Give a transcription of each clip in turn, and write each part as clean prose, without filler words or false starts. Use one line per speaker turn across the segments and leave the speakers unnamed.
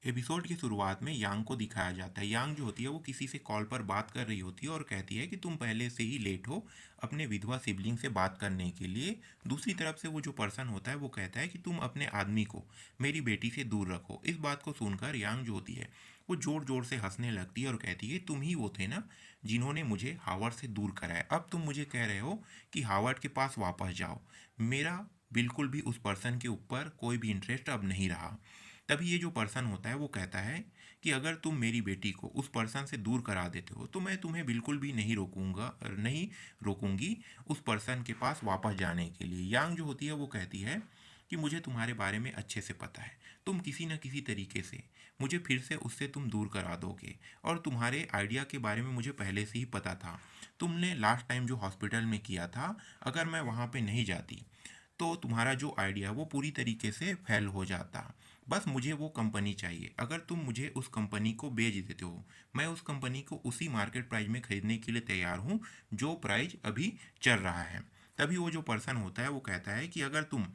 Episode की शुरुआत में यांग को दिखाया जाता है। यांग जो होती है वो किसी से कॉल पर बात कर रही होती है और कहती है कि तुम पहले से ही लेट हो अपने विधवा सिबलिंग से बात करने के लिए। दूसरी तरफ से वो जो पर्सन होता है वो कहता है कि तुम अपने आदमी को मेरी बेटी से दूर रखो। इस बात को सुनकर यांग जो होती है वो ज़ोर ज़ोर से हंसने लगती है और कहती है तुम ही वो थे ना जिन्होंने मुझे हावर्ड से दूर कराया। अब तुम मुझे कह रहे हो कि हावर्ड के पास वापस जाओ। मेरा बिल्कुल भी उस पर्सन के ऊपर कोई भी इंटरेस्ट अब नहीं रहा। तभी ये जो पर्सन होता है वो कहता है कि अगर तुम मेरी बेटी को उस पर्सन से दूर करा देते हो तो मैं तुम्हें बिल्कुल भी नहीं रोकूंगी उस पर्सन के पास वापस जाने के लिए। यांग जो होती है वो कहती है कि मुझे तुम्हारे बारे में अच्छे से पता है, तुम किसी न किसी तरीके से मुझे फिर से उससे तुम दूर करा दोगे। और तुम्हारे आइडिया के बारे में मुझे पहले से ही पता था। तुमने लास्ट टाइम जो हॉस्पिटल में किया था, अगर मैं वहाँ पे नहीं जाती तो तुम्हारा जो आइडिया वो पूरी तरीके से फेल हो जाता। बस मुझे वो कंपनी चाहिए। अगर तुम मुझे उस कंपनी को बेच देते हो, मैं उस कंपनी को उसी मार्केट प्राइस में खरीदने के लिए तैयार हूँ जो प्राइस अभी चल रहा है। तभी वो जो पर्सन होता है वो कहता है कि अगर तुम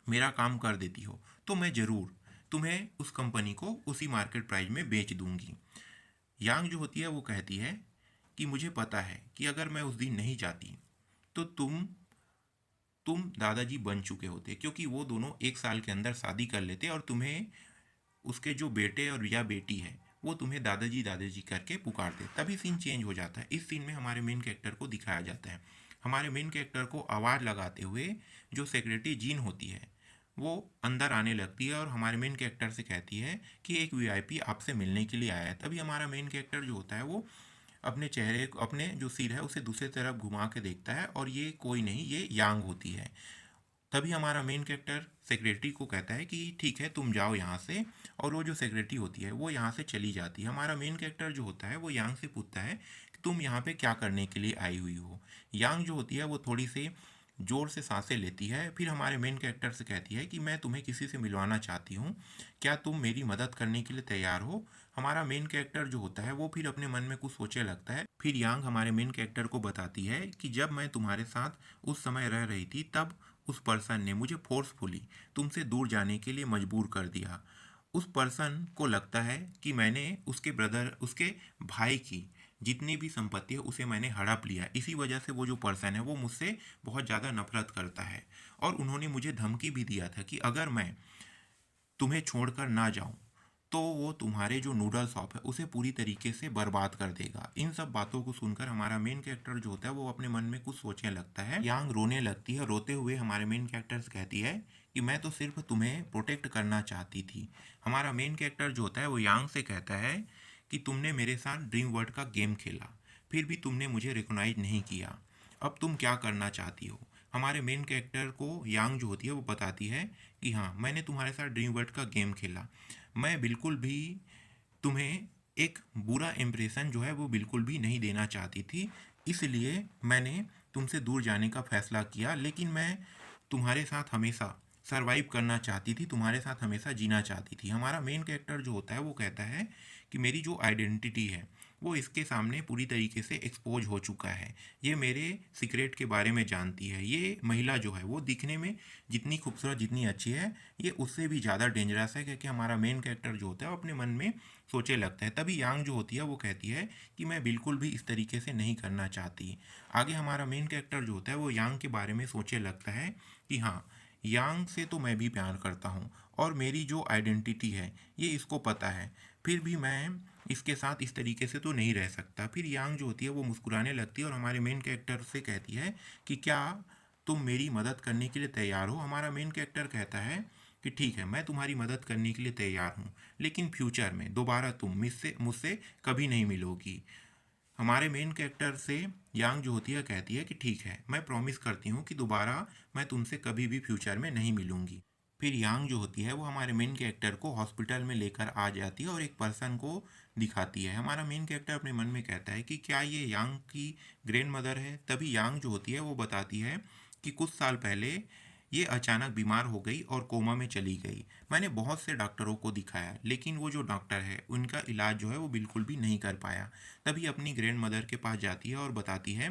मेरा काम कर देती हो तो मैं ज़रूर तुम्हें उस कंपनी को उसी मार्केट प्राइस में बेच दूंगी। यांग जो होती है वो कहती है कि मुझे पता है कि अगर मैं उस दिन नहीं जाती तो तुम दादाजी बन चुके होते, क्योंकि वो दोनों एक साल के अंदर शादी कर लेते और तुम्हें उसके जो बेटे और या बेटी है वो तुम्हें दादाजी दादाजी करके पुकारते। तभी सीन चेंज हो जाता है। इस सीन में हमारे मेन कैरेक्टर को दिखाया जाता है। हमारे मेन कैरेक्टर को आवाज़ लगाते हुए जो सेक्रेटरी जीन होती है वो अंदर आने लगती है और हमारे मेन कैरेक्टर से कहती है कि एक वीआईपी आपसे मिलने के लिए आया है। तभी हमारा मेन कैरेक्टर जो होता है वो अपने चेहरे को, अपने जो सिर है उसे दूसरी तरफ घुमा के देखता है और ये कोई नहीं, ये यांग होती है। तभी हमारा मेन कैरेक्टर सेक्रेटरी को कहता है कि ठीक है तुम जाओ यहाँ से। और वो जो सेक्रेटरी होती है वो यहाँ से चली जाती है। हमारा मेन कैरेक्टर जो होता है वो यांग से पूछता है कि तुम यहाँ पे क्या करने के लिए आई हुई हो। यांग जो होती है वो थोड़ी सी ज़ोर से सांसें लेती है, फिर हमारे मेन कैरेक्टर से कहती है कि मैं तुम्हें किसी से मिलवाना चाहती हूँ, क्या तुम मेरी मदद करने के लिए तैयार हो। हमारा मेन कैरेक्टर जो होता है वो फिर अपने मन में कुछ सोचे लगता है। फिर यांग हमारे मेन कैरेक्टर को बताती है कि जब मैं तुम्हारे साथ उस समय रह रही थी तब उस पर्सन ने मुझे फोर्सफुली तुमसे दूर जाने के लिए मजबूर कर दिया। उस पर्सन को लगता है कि मैंने उसके भाई की जितनी भी संपत्ति है उसे मैंने हड़प लिया। इसी वजह से वो जो पर्सन है वो मुझसे बहुत ज़्यादा नफरत करता है। और उन्होंने मुझे धमकी भी दिया था कि अगर मैं तुम्हें छोड़कर ना जाऊं तो वो तुम्हारे जो नूडल शॉप है उसे पूरी तरीके से बर्बाद कर देगा। इन सब बातों को सुनकर हमारा मेन कैरेक्टर जो होता है वो अपने मन में कुछ सोचने लगता है। यांग रोने लगती है। रोते हुए हमारे मेन कैरेक्टर से कहती है कि मैं तो सिर्फ तुम्हें प्रोटेक्ट करना चाहती थी। हमारा मेन कैरेक्टर जो होता है वो यांग से कहता है कि तुमने मेरे साथ ड्रीम वर्ल्ड का गेम खेला, फिर भी तुमने मुझे रिकॉग्नाइज नहीं किया। अब तुम क्या करना चाहती हो। हमारे मेन कैरेक्टर को यांग जो होती है वो बताती है कि हाँ, मैंने तुम्हारे साथ ड्रीम वर्ल्ड का गेम खेला। मैं बिल्कुल भी तुम्हें एक बुरा इम्प्रेशन जो है वो बिल्कुल भी नहीं देना चाहती थी, इसलिए मैंने तुमसे दूर जाने का फ़ैसला किया। लेकिन मैं तुम्हारे साथ हमेशा सरवाइव करना चाहती थी, तुम्हारे साथ हमेशा जीना चाहती थी। हमारा मेन कैरेक्टर जो होता है वो कहता है कि मेरी जो आइडेंटिटी है वो इसके सामने पूरी तरीके से एक्सपोज हो चुका है। ये मेरे सीक्रेट के बारे में जानती है। ये महिला जो है वो दिखने में जितनी खूबसूरत, जितनी अच्छी है, ये उससे भी ज़्यादा डेंजरस है। क्योंकि हमारा मेन कैरेक्टर जो होता है वो अपने मन में सोचे लगता है। तभी यांग जो होती है वो कहती है कि मैं बिल्कुल भी इस तरीके से नहीं करना चाहती। आगे हमारा मेन कैरेक्टर जो होता है वो यांग के बारे में सोचे लगता है कि हाँ, यांग से तो मैं भी प्यार करता हूँ और मेरी जो आइडेंटिटी है ये इसको पता है, फिर भी मैं इसके साथ इस तरीके से तो नहीं रह सकता। फिर यांग जो होती है वो मुस्कुराने लगती है और हमारे मेन कैरेक्टर से कहती है कि क्या तुम मेरी मदद करने के लिए तैयार हो। हमारा मेन कैरेक्टर कहता है कि ठीक है, मैं तुम्हारी मदद करने के लिए तैयार हूँ, लेकिन फ्यूचर में दोबारा तुम मुझसे मुझसे कभी नहीं मिलोगी। हमारे मेन कैरेक्टर से यांग जो होती है कहती है कि ठीक है, मैं प्रॉमिस करती हूँ कि दोबारा मैं तुमसे कभी भी फ्यूचर में नहीं मिलूंगी। फिर यांग जो होती है वो हमारे मेन कैरेक्टर को हॉस्पिटल में लेकर आ जाती है और एक पर्सन को दिखाती है। हमारा मेन कैरेक्टर अपने मन में कहता है कि क्या ये यांग की ग्रैंड मदर है। तभी यांग जो होती है वो बताती है कि कुछ साल पहले ये अचानक बीमार हो गई और कोमा में चली गई। मैंने बहुत से डॉक्टरों को दिखाया, लेकिन वो जो डॉक्टर है उनका इलाज जो है वो बिल्कुल भी नहीं कर पाया। तभी अपनी ग्रैंड मदर के पास जाती है और बताती है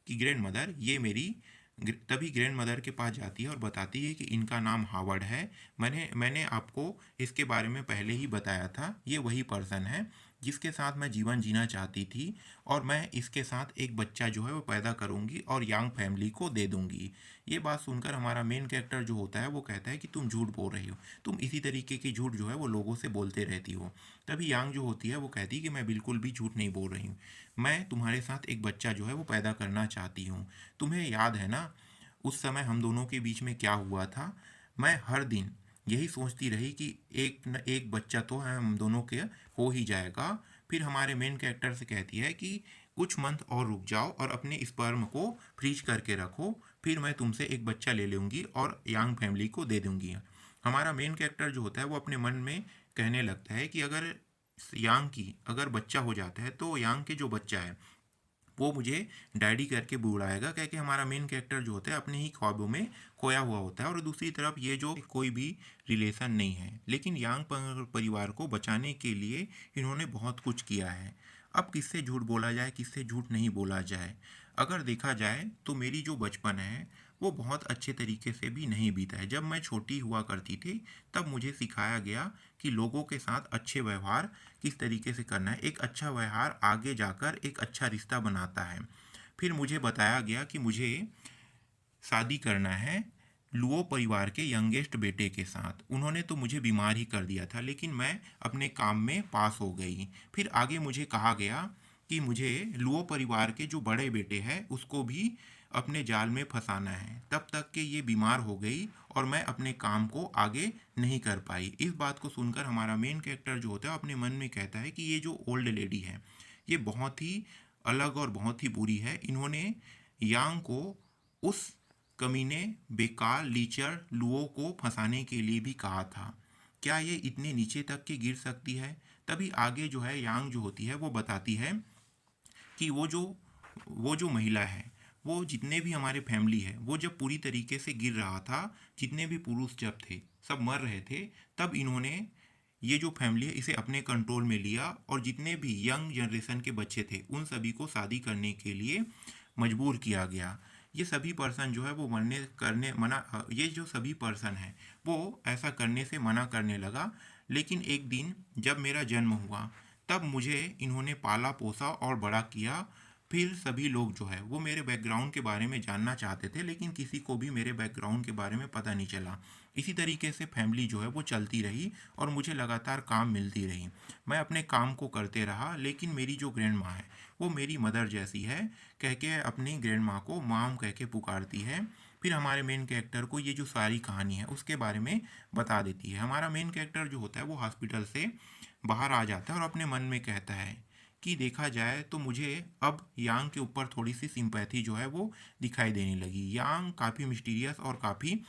कि ग्रैंड मदर, ये मेरी तभी ग्रैंड मदर के पास जाती है और बताती है कि इनका नाम हावर्ड है। मैंने मैंने आपको इसके बारे में पहले ही बताया था। ये वही पर्सन है जिसके साथ मैं जीवन जीना चाहती थी, और मैं इसके साथ एक बच्चा जो है वो पैदा करूंगी और यांग फैमिली को दे दूंगी। ये बात सुनकर हमारा मेन कैरेक्टर जो होता है वो कहता है कि तुम झूठ बोल रही हो, तुम इसी तरीके की झूठ जो है वो लोगों से बोलते रहती हो। तभी यांग जो होती है वो कहती है कि मैं बिल्कुल भी झूठ नहीं बोल रही हूँ, मैं तुम्हारे साथ एक बच्चा जो है वो पैदा करना चाहती हूँ। तुम्हें याद है ना उस समय हम दोनों के बीच में क्या हुआ था? मैं हर दिन यही सोचती रही कि एक न एक बच्चा तो हम दोनों के हो ही जाएगा। फिर हमारे मेन कैरेक्टर से कहती है कि कुछ मंथ और रुक जाओ और अपने स्पर्म को फ्रीज करके रखो, फिर मैं तुमसे एक बच्चा ले लूँगी और यांग फैमिली को दे दूँगी। हमारा मेन कैरेक्टर जो होता है वो अपने मन में कहने लगता है कि अगर यांग की अगर बच्चा हो जाता है तो यांग के जो बच्चा है वो मुझे डैडी करके बुलाएगा, क्या कि हमारा मेन कैरेक्टर जो होता है अपने ही ख्वाबों में खोया हुआ होता है। और दूसरी तरफ ये जो कोई भी रिलेशन नहीं है, लेकिन यांग परिवार को बचाने के लिए इन्होंने बहुत कुछ किया है। अब किससे झूठ बोला जाए, किससे झूठ नहीं बोला जाए? अगर देखा जाए तो मेरी जो बचपन है वो बहुत अच्छे तरीके से भी नहीं बीता है। जब मैं छोटी हुआ करती थी तब मुझे सिखाया गया कि लोगों के साथ अच्छे व्यवहार किस तरीके से करना है। एक अच्छा व्यवहार आगे जाकर एक अच्छा रिश्ता बनाता है। फिर मुझे बताया गया कि मुझे शादी करना है लुओ परिवार के यंगेस्ट बेटे के साथ। उन्होंने तो मुझे बीमार ही कर दिया था, लेकिन मैं अपने काम में पास हो गई। फिर आगे मुझे कहा गया कि मुझे लुओ परिवार के जो बड़े बेटे हैं उसको भी अपने जाल में फंसाना है। तब तक कि ये बीमार हो गई और मैं अपने काम को आगे नहीं कर पाई। इस बात को सुनकर हमारा मेन कैरेक्टर जो होता है अपने मन में कहता है कि ये जो ओल्ड लेडी है ये बहुत ही अलग और बहुत ही बुरी है। इन्होंने यांग को उस कमीने बेकार लीचर लुओ को फंसाने के लिए भी कहा था। क्या ये इतने नीचे तक के गिर सकती है? तभी आगे जो है यांग जो होती है वो बताती है कि वो जो महिला है, वो जितने भी हमारे फैमिली है वो जब पूरी तरीके से गिर रहा था, जितने भी पुरुष जब थे सब मर रहे थे, तब इन्होंने ये जो फैमिली है इसे अपने कंट्रोल में लिया और जितने भी यंग जनरेशन के बच्चे थे उन सभी को शादी करने के लिए मजबूर किया गया। ये सभी पर्सन जो है वो मरने करने मना ये जो सभी पर्सन है वो ऐसा करने से मना करने लगा। लेकिन एक दिन जब मेरा जन्म हुआ तब मुझे इन्होंने पाला पोसा और बड़ा किया। फिर सभी लोग जो है वो मेरे बैकग्राउंड के बारे में जानना चाहते थे, लेकिन किसी को भी मेरे बैकग्राउंड के बारे में पता नहीं चला। इसी तरीके से फैमिली जो है वो चलती रही और मुझे लगातार काम मिलती रही। मैं अपने काम को करते रहा, लेकिन मेरी जो ग्रैंड माँ है वो मेरी मदर जैसी है, कह के अपनी ग्रैंड माँ को माम कह के पुकारती है। फिर हमारे मेन कैरेक्टर को ये जो सारी कहानी है उसके बारे में बता देती है। हमारा मेन कैरेक्टर जो होता है वो हॉस्पिटल से बाहर आ जाता है और अपने मन में कहता है कि देखा जाए तो मुझे अब यांग के ऊपर थोड़ी सी सिंपैथी जो है वो दिखाई देने लगी। यांग काफ़ी मिस्टीरियस और काफ़ी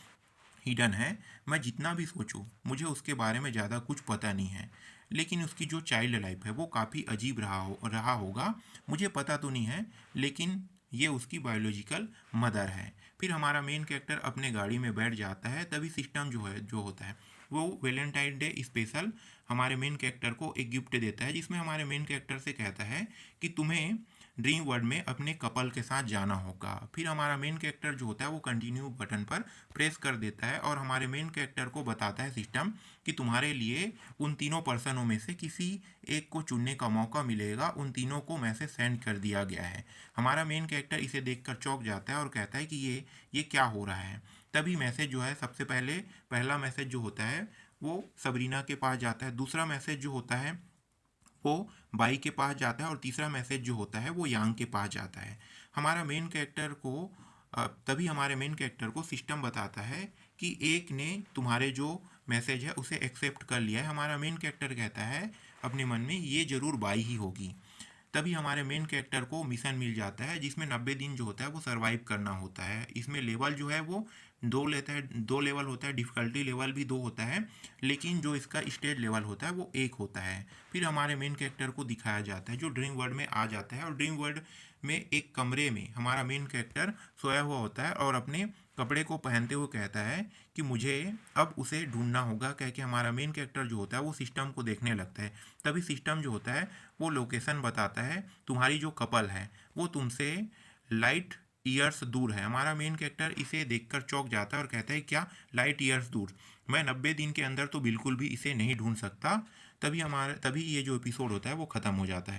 हिडन है। मैं जितना भी सोचूं मुझे उसके बारे में ज़्यादा कुछ पता नहीं है, लेकिन उसकी जो चाइल्ड लाइफ है वो काफ़ी अजीब रहा होगा। मुझे पता तो नहीं है, लेकिन ये उसकी बायोलॉजिकल मदर है। फिर हमारा मेन कैरेक्टर अपने गाड़ी में बैठ जाता है। तभी सिस्टम जो होता है वो वैलेंटाइन डे स्पेशल हमारे मेन कैरेक्टर को एक गिफ्ट देता है, जिसमें हमारे मेन कैरेक्टर से कहता है कि तुम्हें ड्रीम वर्ल्ड में अपने कपल के साथ जाना होगा। फिर हमारा मेन कैरेक्टर जो होता है वो कंटिन्यू बटन पर प्रेस कर देता है और हमारे मेन कैरेक्टर को बताता है सिस्टम कि तुम्हारे लिए उन तीनों पर्सनों में से किसी एक को चुनने का मौका मिलेगा। उन तीनों को मैसेज सेंड कर दिया गया है। हमारा मेन कैरेक्टर इसे देखकर चौंक जाता है और कहता है कि ये क्या हो रहा है। तभी मैसेज जो है सबसे पहला मैसेज जो होता है वो सबरीना के पास जाता है। दूसरा मैसेज जो होता है वो बाई के पास जाता है और तीसरा मैसेज जो होता है वो यांग के पास जाता है। हमारा मेन कैरेक्टर को तभी हमारे मेन कैरेक्टर को सिस्टम बताता है कि एक ने तुम्हारे जो मैसेज है उसे एक्सेप्ट कर लिया है। हमारा मेन कैरेक्टर कहता है अपने मन में ये ज़रूर बाई ही होगी। तभी हमारे मेन कैरेक्टर को मिशन मिल जाता है जिसमें 90 दिन जो होता है वो सरवाइव करना होता है। इसमें लेवल जो है वो दो लेवल होता है, डिफ़िकल्टी लेवल भी दो होता है, लेकिन जो इसका स्टेज लेवल होता है वो एक होता है। फिर हमारे मेन कैरेक्टर को दिखाया जाता है जो ड्रीम वर्ल्ड में आ जाता है और ड्रीम वर्ल्ड में एक कमरे में हमारा मेन कैरेक्टर सोया हुआ होता है और अपने कपड़े को पहनते हुए कहता है कि मुझे अब उसे ढूंढना होगा। कह के हमारा मेन कैरेक्टर जो होता है वो सिस्टम को देखने लगता है। तभी सिस्टम जो होता है वो लोकेशन बताता है। तुम्हारी जो कपल है वो तुमसे लाइट ईयर्स दूर है। हमारा मेन कैरेक्टर इसे देखकर चौंक जाता है और कहता है, क्या लाइट ईयर्स दूर? मैं 90 दिन के अंदर तो बिल्कुल भी इसे नहीं ढूंढ सकता। तभी ये जो एपिसोड होता है वो ख़त्म हो जाता है।